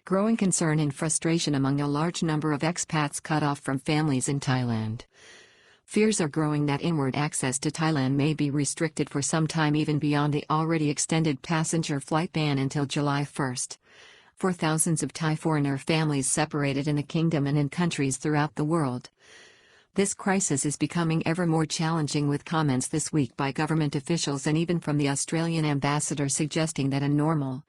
Growing concern and frustration among a large number of expats cut off from families in Thailand. Fears are growing that inward access to Thailand may be restricted for some time, even beyond the already extended passenger flight ban until July 1, for thousands of Thai foreigner families separated in the kingdom and in countries throughout the world. This crisis is becoming ever more challenging, with comments this week by government officials and even from the Australian ambassador suggesting that a normal,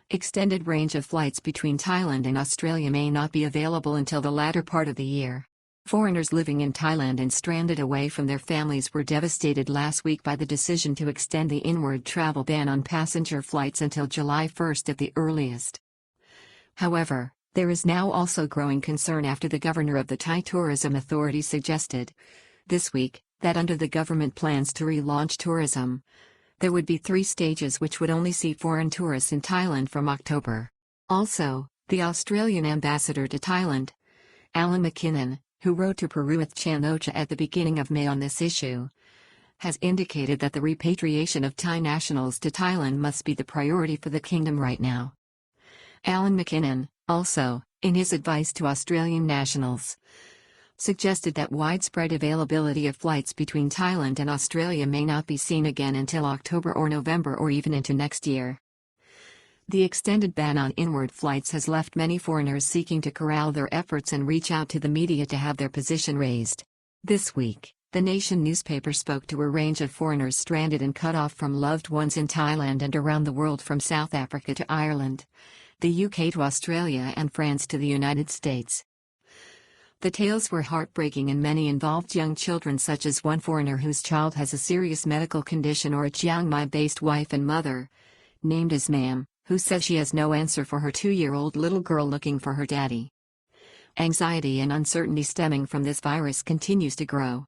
extended range of flights between Thailand and Australia may not be available until the latter part of the year. Foreigners living in Thailand and stranded away from their families were devastated last week by the decision to extend the inward travel ban on passenger flights until July 1 at the earliest. However, there is now also growing concern after the governor of the Thai Tourism Authority suggested this week that under the government plans to relaunch tourism, there would be 3 stages which would only see foreign tourists in Thailand from October. Also, the Australian ambassador to Thailand, Alan McKinnon, who wrote to Paruith Chan-o-cha at the beginning of May on this issue, has indicated that the repatriation of Thai nationals to Thailand must be the priority for the kingdom right now. Alan McKinnon, also, in his advice to Australian nationals, suggested that widespread availability of flights between Thailand and Australia may not be seen again until October or November or even into next year. The extended ban on inward flights has left many foreigners seeking to corral their efforts and reach out to the media to have their position raised. This week, The Nation newspaper spoke to a range of foreigners stranded and cut off from loved ones in Thailand and around the world, from South Africa to Ireland, the UK to Australia and France to the United States. The tales were heartbreaking, and many involved young children, such as one foreigner whose child has a serious medical condition, or a Chiang Mai-based wife and mother, named as Ma'am, who says she has no answer for her 2-year-old little girl looking for her daddy. Anxiety and uncertainty stemming from this virus continues to grow.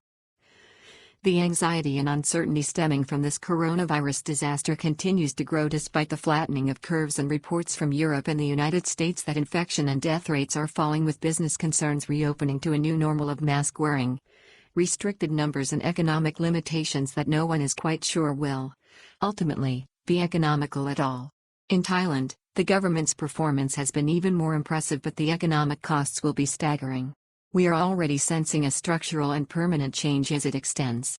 The anxiety and uncertainty stemming from this coronavirus disaster continues to grow despite the flattening of curves and reports from Europe and the United States that infection and death rates are falling, with business concerns reopening to a new normal of mask wearing, restricted numbers and economic limitations that no one is quite sure will, ultimately, be economical at all. In Thailand, the government's performance has been even more impressive, but the economic costs will be staggering. We are already sensing a structural and permanent change as it extends.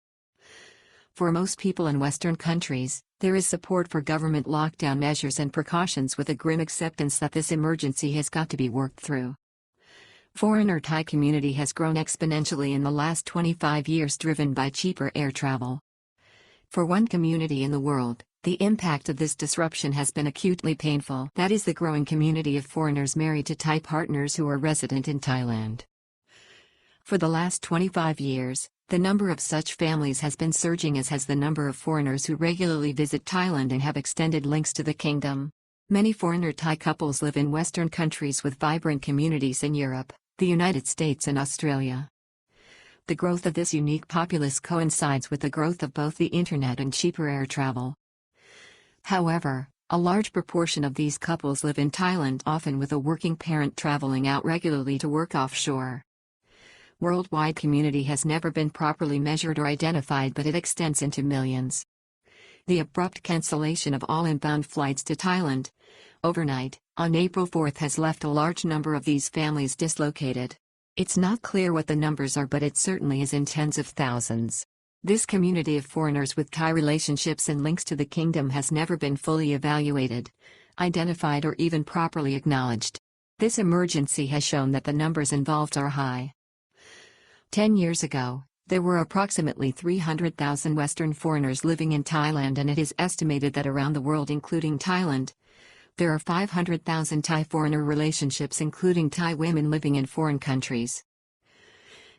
For most people in Western countries, there is support for government lockdown measures and precautions, with a grim acceptance that this emergency has got to be worked through. Foreigner Thai community has grown exponentially in the last 25 years, driven by cheaper air travel. For one community in the world, the impact of this disruption has been acutely painful. That is the growing community of foreigners married to Thai partners who are resident in Thailand. For the last 25 years, the number of such families has been surging, as has the number of foreigners who regularly visit Thailand and have extended links to the kingdom. Many foreigner Thai couples live in Western countries with vibrant communities in Europe, the United States and Australia. The growth of this unique populace coincides with the growth of both the internet and cheaper air travel. However, a large proportion of these couples live in Thailand, often with a working parent traveling out regularly to work offshore. Worldwide community has never been properly measured or identified, but it extends into millions. The abrupt cancellation of all inbound flights to Thailand, overnight, on April 4 has left a large number of these families dislocated. It's not clear what the numbers are, but it certainly is in tens of thousands. This community of foreigners with Thai relationships and links to the kingdom has never been fully evaluated, identified or even properly acknowledged. This emergency has shown that the numbers involved are high. 10 years ago, there were approximately 300,000 Western foreigners living in Thailand, and it is estimated that around the world, including Thailand, there are 500,000 Thai foreigner relationships, including Thai women living in foreign countries.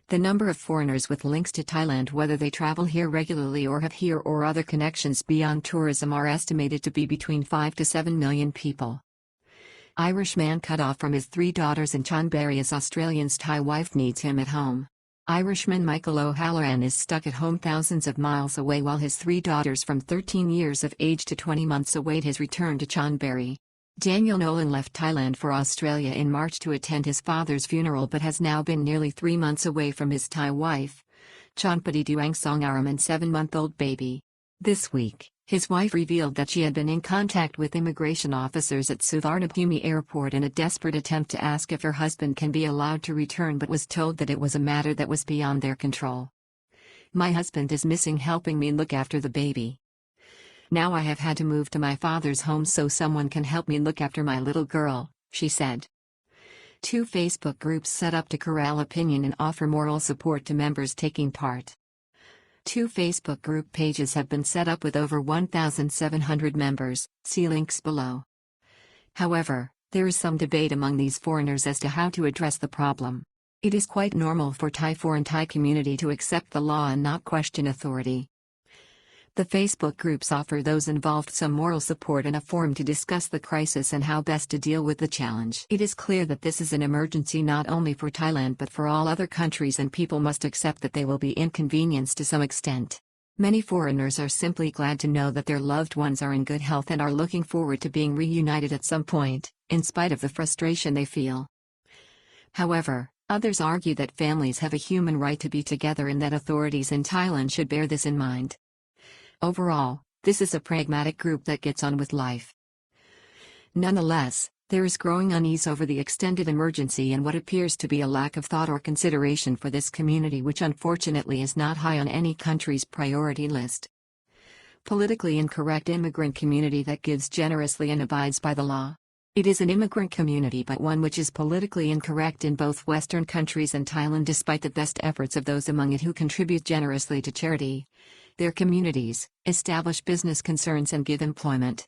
The number of foreigners with links to Thailand, whether they travel here regularly or have here or other connections beyond tourism, are estimated to be between 5 to 7 million people. Irish man cut off from his 3 daughters in Chonburi as Australian's Thai wife needs him at home. Irishman Michael O'Halloran is stuck at home thousands of miles away while his 3 daughters from 13 years of age to 20 months await his return to Chonburi. Daniel Nolan left Thailand for Australia in March to attend his father's funeral, but has now been nearly 3 months away from his Thai wife, Chonpati Duangsongaram, and 7-month-old baby. This week, His wife revealed that she had been in contact with immigration officers at Suvarnabhumi airport in a desperate attempt to ask if her husband can be allowed to return, but was told that it was a matter that was beyond their control. "My husband is missing, helping me look after the baby. Now I have had to move to my father's home so someone can help me look after my little girl," she said. 2 Facebook groups set up to corral opinion and offer moral support to members taking part. 2 Facebook group pages have been set up with over 1,700 members, see links below. However, there is some debate among these foreigners as to how to address the problem. It is quite normal for foreign Thai community to accept the law and not question authority. The Facebook groups offer those involved some moral support and a forum to discuss the crisis and how best to deal with the challenge. It is clear that this is an emergency not only for Thailand but for all other countries, and people must accept that they will be inconvenienced to some extent. Many foreigners are simply glad to know that their loved ones are in good health and are looking forward to being reunited at some point, in spite of the frustration they feel. However, others argue that families have a human right to be together and that authorities in Thailand should bear this in mind. Overall, this is a pragmatic group that gets on with life. Nonetheless, there is growing unease over the extended emergency and what appears to be a lack of thought or consideration for this community, which unfortunately is not high on any country's priority list. Politically incorrect immigrant community that gives generously and abides by the law. It is an immigrant community, but one which is politically incorrect in both Western countries and Thailand, despite the best efforts of those among it who contribute generously to charity, their communities, establish business concerns and give employment.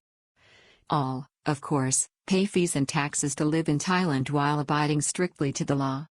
All, of course, pay fees and taxes to live in Thailand while abiding strictly to the law.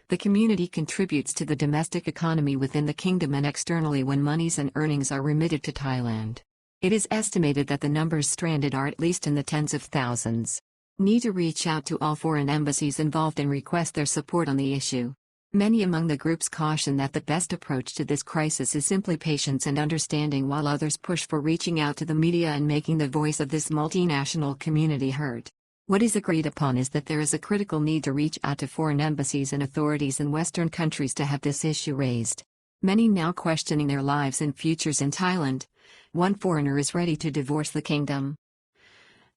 The community contributes to the domestic economy within the kingdom and externally when monies and earnings are remitted to Thailand. It is estimated that the numbers stranded are at least in the tens of thousands. Need to reach out to all foreign embassies involved and request their support on the issue. Many among the groups caution that the best approach to this crisis is simply patience and understanding, while others push for reaching out to the media and making the voice of this multinational community heard. What is agreed upon is that there is a critical need to reach out to foreign embassies and authorities in Western countries to have this issue raised. Many now questioning their lives and futures in Thailand. One foreigner is ready to divorce the kingdom.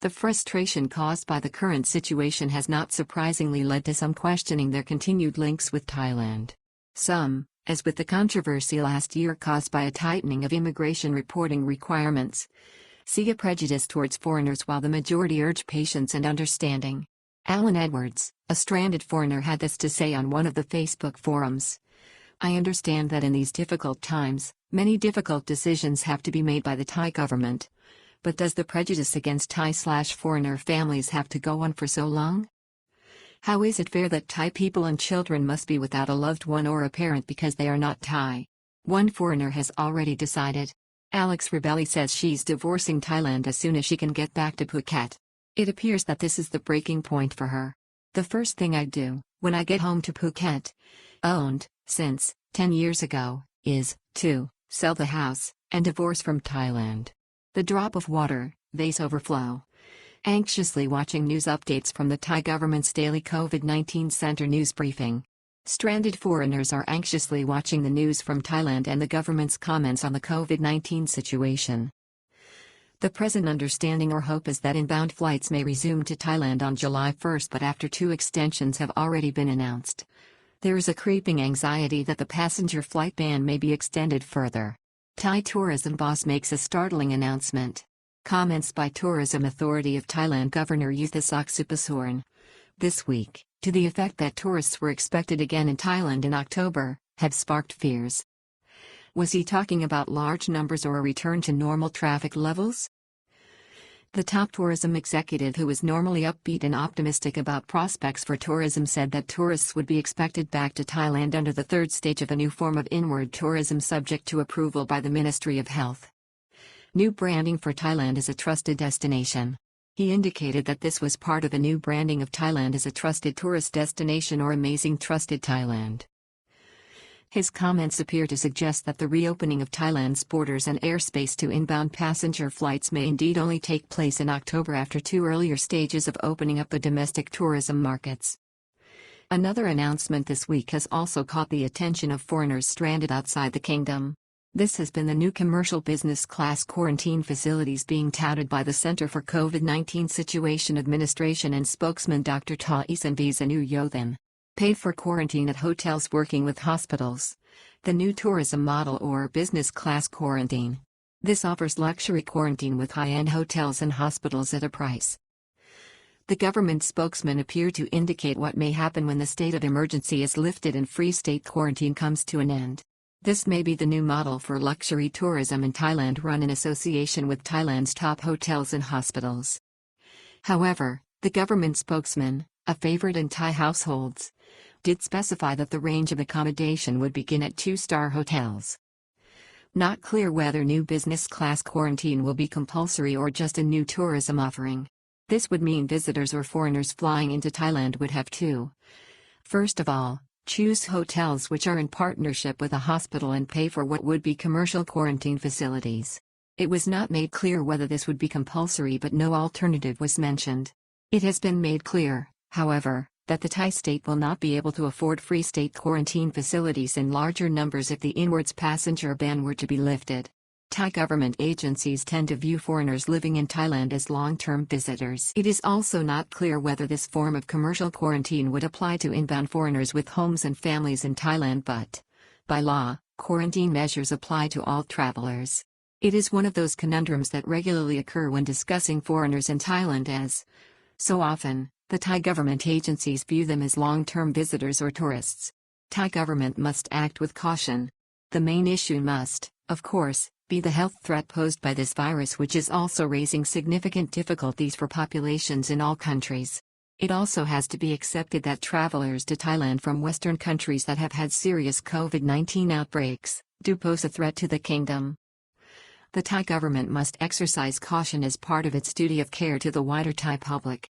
The frustration caused by the current situation has not surprisingly led to some questioning their continued links with Thailand. Some, as with the controversy last year caused by a tightening of immigration reporting requirements, see a prejudice towards foreigners, while the majority urge patience and understanding. Alan Edwards, a stranded foreigner, had this to say on one of the Facebook forums. "I understand that in these difficult times, many difficult decisions have to be made by the Thai government. But does the prejudice against Thai/foreigner families have to go on for so long? How is it fair that Thai people and children must be without a loved one or a parent because they are not Thai?" One foreigner has already decided. Alex Rebelli says she's divorcing Thailand as soon as she can get back to Phuket. It appears that this is the breaking point for her. "The first thing I do, when I get home to Phuket, owned, since 10 years ago, is to sell the house and divorce from Thailand." The drop of water, vase overflow. Anxiously watching news updates from the Thai government's daily COVID-19 Center news briefing. Stranded foreigners are anxiously watching the news from Thailand and the government's comments on the COVID-19 situation. The present understanding or hope is that inbound flights may resume to Thailand on July 1, but after 2 extensions have already been announced. There is a creeping anxiety that the passenger flight ban may be extended further. Thai tourism boss makes a startling announcement. Comments by Tourism Authority of Thailand Governor Yuthasok Supasorn this week, to the effect that tourists were expected again in Thailand in October, have sparked fears. Was he talking about large numbers or a return to normal traffic levels? The top tourism executive, who is normally upbeat and optimistic about prospects for tourism, said that tourists would be expected back to Thailand under the 3rd stage of a new form of inward tourism subject to approval by the Ministry of Health. New branding for Thailand as a trusted destination. He indicated that this was part of a new branding of Thailand as a trusted tourist destination or Amazing Trusted Thailand. His comments appear to suggest that the reopening of Thailand's borders and airspace to inbound passenger flights may indeed only take place in October, after 2 earlier stages of opening up the domestic tourism markets. Another announcement this week has also caught the attention of foreigners stranded outside the kingdom. This has been the new commercial business class quarantine facilities being touted by the Center for COVID-19 Situation Administration and spokesman Dr. Taisan Visanu. Paid for quarantine at hotels working with hospitals. The new tourism model or business class quarantine. This offers luxury quarantine with high-end hotels and hospitals at a price. The government spokesman appeared to indicate what may happen when the state of emergency is lifted and free state quarantine comes to an end. This may be the new model for luxury tourism in Thailand, run in association with Thailand's top hotels and hospitals. However, the government spokesman, a favorite in Thai households, did specify that the range of accommodation would begin at 2-star hotels. Not clear whether new business class quarantine will be compulsory or just a new tourism offering. This would mean visitors or foreigners flying into Thailand would have to, first of all, choose hotels which are in partnership with a hospital and pay for what would be commercial quarantine facilities. It was not made clear whether this would be compulsory, but no alternative was mentioned. It has been made clear, however, that the Thai state will not be able to afford free state quarantine facilities in larger numbers if the inwards passenger ban were to be lifted. Thai government agencies tend to view foreigners living in Thailand as long-term visitors. It is also not clear whether this form of commercial quarantine would apply to inbound foreigners with homes and families in Thailand, but, by law, quarantine measures apply to all travelers. It is one of those conundrums that regularly occur when discussing foreigners in Thailand, as, so often, the Thai government agencies view them as long-term visitors or tourists. Thai government must act with caution. The main issue must, of course, be the health threat posed by this virus, which is also raising significant difficulties for populations in all countries. It also has to be accepted that travelers to Thailand from Western countries that have had serious COVID-19 outbreaks do pose a threat to the kingdom. The Thai government must exercise caution as part of its duty of care to the wider Thai public.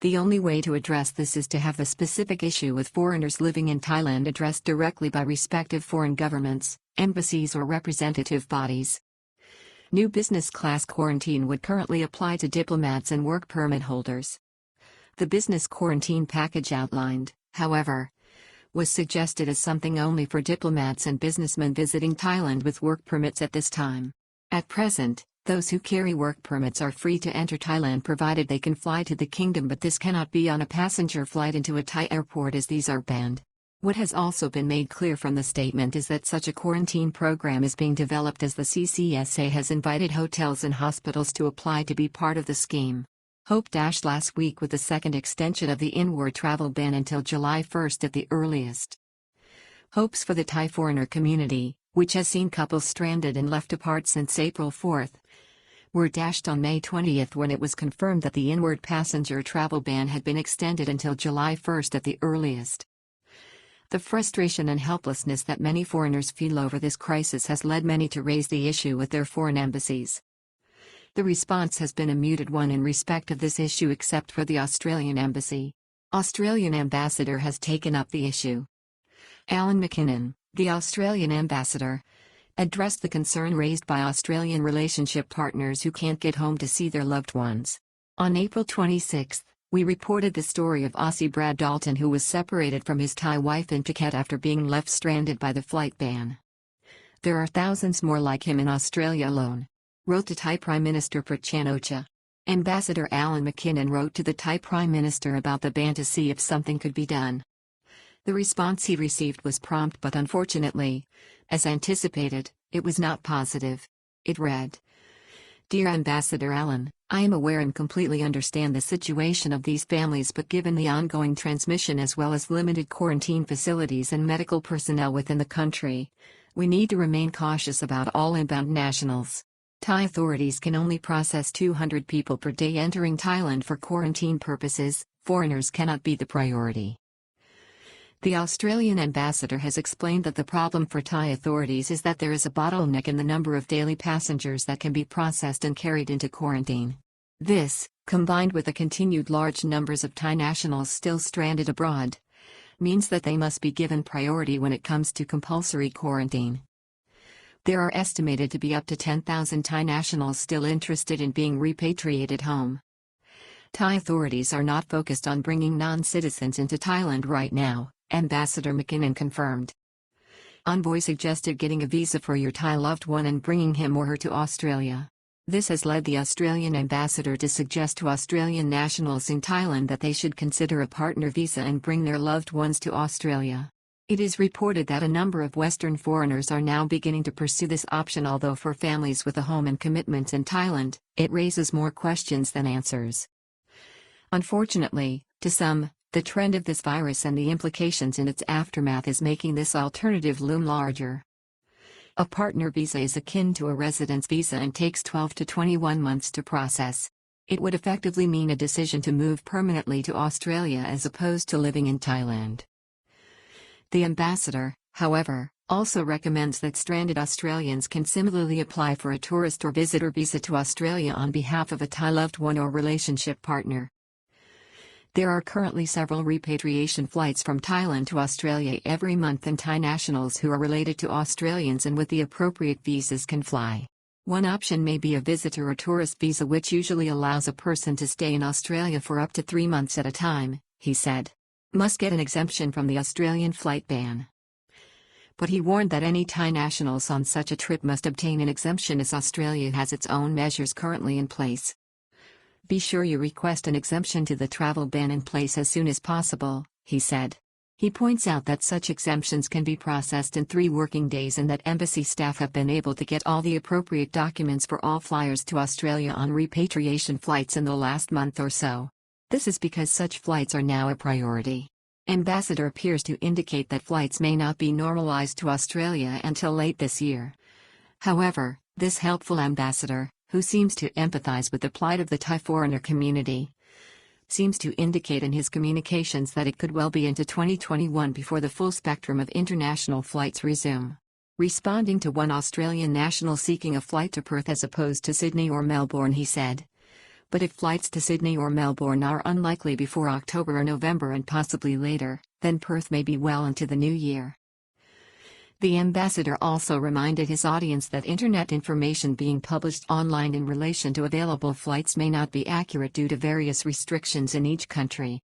The only way to address this is to have the specific issue with foreigners living in Thailand addressed directly by respective foreign governments, embassies or representative bodies. New business class quarantine would currently apply to diplomats and work permit holders. The business quarantine package outlined, however, was suggested as something only for diplomats and businessmen visiting Thailand with work permits at this time. At present, those who carry work permits are free to enter Thailand provided they can fly to the kingdom, but this cannot be on a passenger flight into a Thai airport as these are banned. What has also been made clear from the statement is that such a quarantine program is being developed as the CCSA has invited hotels and hospitals to apply to be part of the scheme. Hope dashed last week with the second extension of the inward travel ban until July 1st at the earliest. Hopes for the Thai foreigner community, which has seen couples stranded and left apart since April 4th, were dashed on May 20th when it was confirmed that the inward passenger travel ban had been extended until July 1st at the earliest. The frustration and helplessness that many foreigners feel over this crisis has led many to raise the issue with their foreign embassies. The response has been a muted one in respect of this issue except for the Australian embassy. Australian ambassador has taken up the issue. Alan McKinnon, the Australian ambassador, addressed the concern raised by Australian relationship partners who can't get home to see their loved ones. On April 26, we reported the story of Aussie Brad Dalton, who was separated from his Thai wife in Phuket after being left stranded by the flight ban. There are thousands more like him in Australia alone, wrote to Thai Prime Minister Prayut Chan-o-cha. Ambassador Alan McKinnon wrote to the Thai Prime Minister about the ban to see if something could be done. The response he received was prompt, but unfortunately, as anticipated, it was not positive. It read, "Dear Ambassador Alan, I am aware and completely understand the situation of these families, but given the ongoing transmission as well as limited quarantine facilities and medical personnel within the country, we need to remain cautious about all inbound nationals. Thai authorities can only process 200 people per day entering Thailand for quarantine purposes. Foreigners cannot be the priority." The Australian ambassador has explained that the problem for Thai authorities is that there is a bottleneck in the number of daily passengers that can be processed and carried into quarantine. This, combined with the continued large numbers of Thai nationals still stranded abroad, means that they must be given priority when it comes to compulsory quarantine. There are estimated to be up to 10,000 Thai nationals still interested in being repatriated home. Thai authorities are not focused on bringing non-citizens into Thailand right now, Ambassador McKinnon confirmed. Envoy suggested getting a visa for your Thai loved one and bringing him or her to Australia. This has led the Australian ambassador to suggest to Australian nationals in Thailand that they should consider a partner visa and bring their loved ones to Australia. It is reported that a number of Western foreigners are now beginning to pursue this option, although for families with a home and commitments in Thailand, it raises more questions than answers. Unfortunately, to some, the trend of this virus and the implications in its aftermath is making this alternative loom larger. A partner visa is akin to a residence visa and takes 12 to 21 months to process. It would effectively mean a decision to move permanently to Australia as opposed to living in Thailand. The ambassador, however, also recommends that stranded Australians can similarly apply for a tourist or visitor visa to Australia on behalf of a Thai loved one or relationship partner. There are currently several repatriation flights from Thailand to Australia every month, and Thai nationals who are related to Australians and with the appropriate visas can fly. One option may be a visitor or tourist visa, which usually allows a person to stay in Australia for up to 3 months at a time, he said. Must get an exemption from the Australian flight ban. But he warned that any Thai nationals on such a trip must obtain an exemption, as Australia has its own measures currently in place. Be sure you request an exemption to the travel ban in place as soon as possible, he said. He points out that such exemptions can be processed in 3 working days and that embassy staff have been able to get all the appropriate documents for all flyers to Australia on repatriation flights in the last month or so. This is because such flights are now a priority. Ambassador appears to indicate that flights may not be normalized to Australia until late this year. However, this helpful ambassador, who seems to empathize with the plight of the Thai foreigner community, seems to indicate in his communications that it could well be into 2021 before the full spectrum of international flights resume. Responding to one Australian national seeking a flight to Perth as opposed to Sydney or Melbourne, he said, "But if flights to Sydney or Melbourne are unlikely before October or November and possibly later, then Perth may be well into the new year." The ambassador also reminded his audience that internet information being published online in relation to available flights may not be accurate due to various restrictions in each country.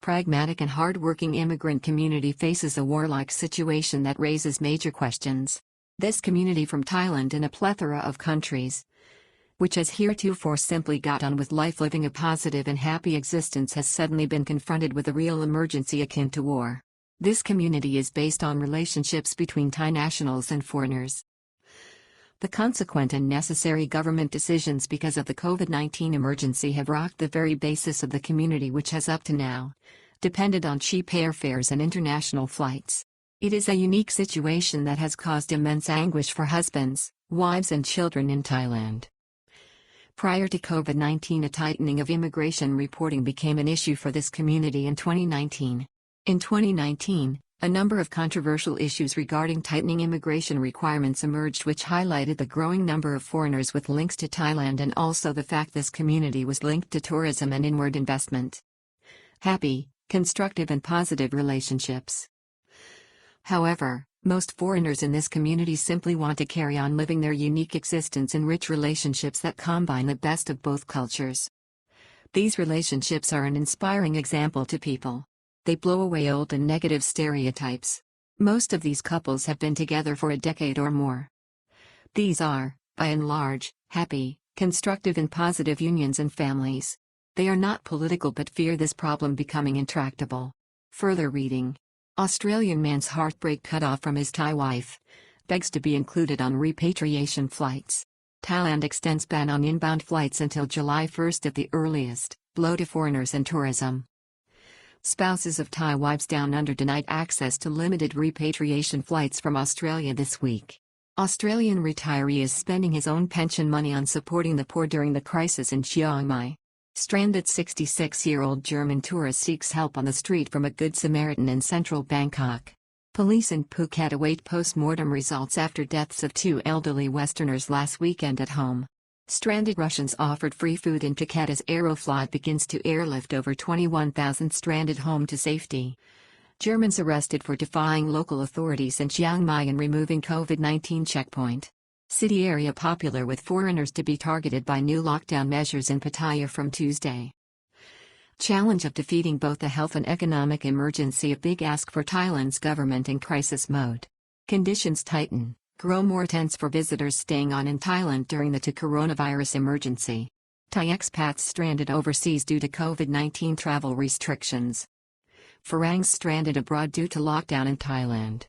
Pragmatic and hard-working immigrant community faces a warlike situation that raises major questions. This community from Thailand and a plethora of countries, which has heretofore simply got on with life living a positive and happy existence, has suddenly been confronted with a real emergency akin to war. This community is based on relationships between Thai nationals and foreigners. The consequent and necessary government decisions because of the COVID-19 emergency have rocked the very basis of the community, which has up to now depended on cheap airfares and international flights. It is a unique situation that has caused immense anguish for husbands, wives and children in Thailand. Prior to COVID-19, a tightening of immigration reporting became an issue for this community in 2019. In 2019, a number of controversial issues regarding tightening immigration requirements emerged, which highlighted the growing number of foreigners with links to Thailand and also the fact this community was linked to tourism and inward investment. Happy, constructive and positive relationships. However, most foreigners in this community simply want to carry on living their unique existence in rich relationships that combine the best of both cultures. These relationships are an inspiring example to people. They blow away old and negative stereotypes. Most of these couples have been together for a decade or more. These are, by and large, happy, constructive and positive unions and families. They are not political but fear this problem becoming intractable. Further reading. Australian man's heartbreak cut off from his Thai wife. Begs to be included on repatriation flights. Thailand extends ban on inbound flights until July 1 at the earliest, blow to foreigners and tourism. Spouses of Thai wives down under denied access to limited repatriation flights from Australia this week. Australian retiree is spending his own pension money on supporting the poor during the crisis in Chiang Mai. Stranded 66-year-old German tourist seeks help on the street from a Good Samaritan in central Bangkok. Police in Phuket await post-mortem results after deaths of 2 elderly Westerners last weekend at home. Stranded Russians offered free food in Phuket as Aeroflot begins to airlift over 21,000 stranded home to safety. Germans arrested for defying local authorities in Chiang Mai and removing COVID-19 checkpoint. City area popular with foreigners to be targeted by new lockdown measures in Pattaya from Tuesday. Challenge of defeating both the health and economic emergency, a big ask for Thailand's government in crisis mode. Conditions tighten, grow more tense for visitors staying on in Thailand during the coronavirus emergency. Thai expats stranded overseas due to COVID-19 travel restrictions. Farangs stranded abroad due to lockdown in Thailand.